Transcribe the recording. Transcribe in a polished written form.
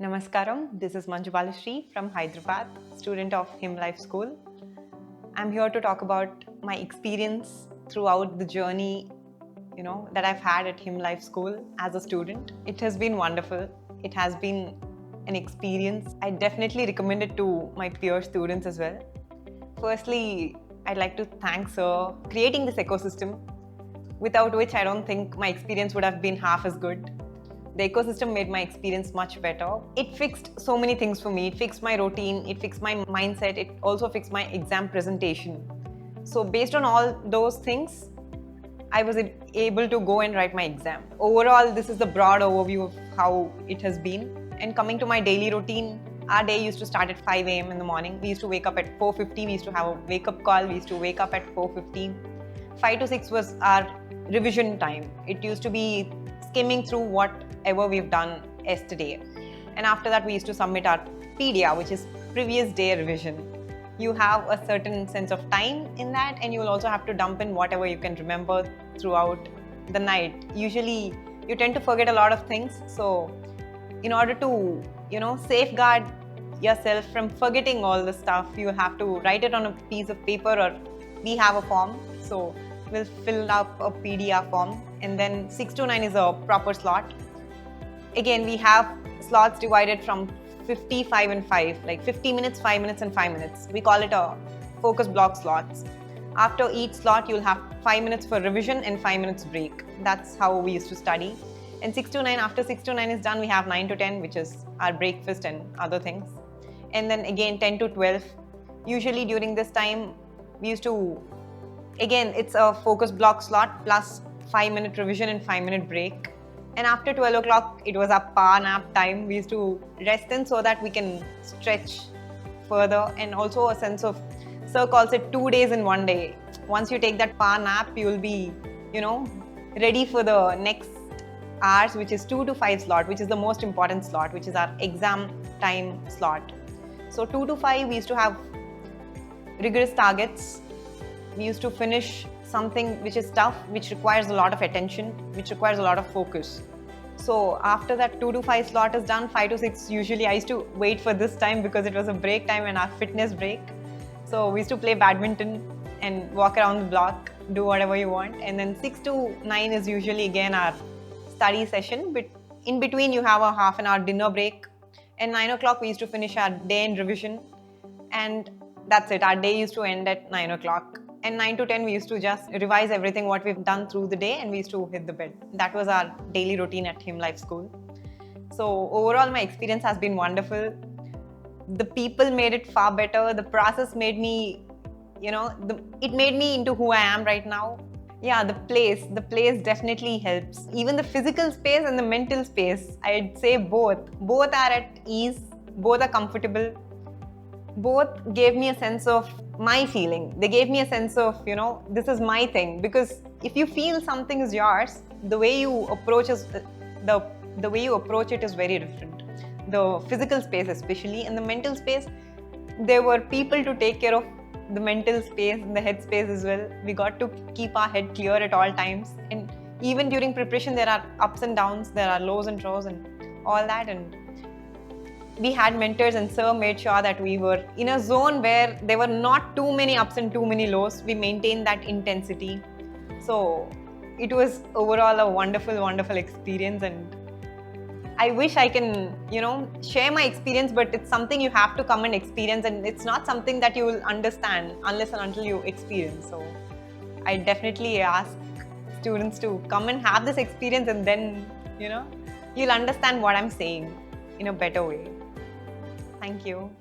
Namaskaram, this is Manju from Hyderabad, student of Him Life School. I'm here to talk about my experience throughout the journey, that I've had at Him Life School as a student. It has been wonderful. It has been an experience. I definitely recommend it to my peer students as well. Firstly, I'd like to thank Sir creating this ecosystem, without which I don't think my experience would have been half as good. The ecosystem made my experience much better. It fixed so many things for me. It fixed my routine, it fixed my mindset, it also fixed my exam presentation. So based on all those things, I was able to go and write my exam. Overall, this is the broad overview of how it has been. And coming to my daily routine, our day used to start at 5 a.m. in the morning. We used to wake up at 4:50. We used to have a wake-up call. We used to wake up at 4:50. 5 to 6 was our revision time. It used to be skimming through whatever we've done yesterday. And after that, we used to submit our PDR, which is previous day revision. You have a certain sense of time in that, and you will also have to dump in whatever you can remember throughout the night. Usually, you tend to forget a lot of things. So, in order to, safeguard yourself from forgetting all the stuff, you have to write it on a piece of paper, or we have a form. So, we'll fill up a PDR form, and then 6 to 9 is a proper slot. Again, we have slots divided from 55 and 5, like 50 minutes, 5 minutes, and 5 minutes. We call it a focus block slots. After each slot, you'll have 5 minutes for revision and 5 minutes break. That's how we used to study. And 6 to 9, after 6 to 9 is done, we have 9 to 10, which is our breakfast and other things. And then again, 10 to 12. Usually during this time, we used to, again, it's a focus block slot plus 5-minute revision and 5-minute break. And after 12 o'clock, it was our power nap time. We used to rest in so that we can stretch further, and also a sense of, Sir calls it 2 days in 1 day. Once you take that power nap, you will be, ready for the next hours, which is 2 to 5 slot, which is the most important slot, which is our exam time slot. So 2 to 5, we used to have rigorous targets. We used to finish something which is tough, which requires a lot of attention, which requires a lot of focus. So after that 2 to 5 slot is done, 5 to 6, usually I used to wait for this time because it was a break time and our fitness break. So we used to play badminton and walk around the block, do whatever you want. And then 6 to 9 is usually again our study session. But in between, you have a half an hour dinner break. And 9 o'clock, we used to finish our day in revision. And that's it. Our day used to end at 9 o'clock. And 9 to 10, we used to just revise everything what we've done through the day, and we used to hit the bed. That was our daily routine at Him Life School. So overall, my experience has been wonderful. The people made it far better. The process made me, it made me into who I am right now. Yeah, the place definitely helps. Even the physical space and the mental space, I'd say both. Both are at ease, both are comfortable. Both gave me a sense of my feeling. They gave me a sense of, this is my thing. Because if you feel something is yours, the way you approach the way you approach it is very different. The physical space especially, and the mental space, there were people to take care of the mental space and the head space as well. We got to keep our head clear at all times. And even during preparation, there are ups and downs, there are lows and lows and all that. And we had mentors, and Sir made sure that we were in a zone where there were not too many ups and too many lows. We maintained that intensity. So it was overall a wonderful, wonderful experience. And I wish I can, share my experience, but it's something you have to come and experience, and it's not something that you will understand unless and until you experience. So I definitely ask students to come and have this experience, and then, you'll understand what I'm saying in a better way. Thank you.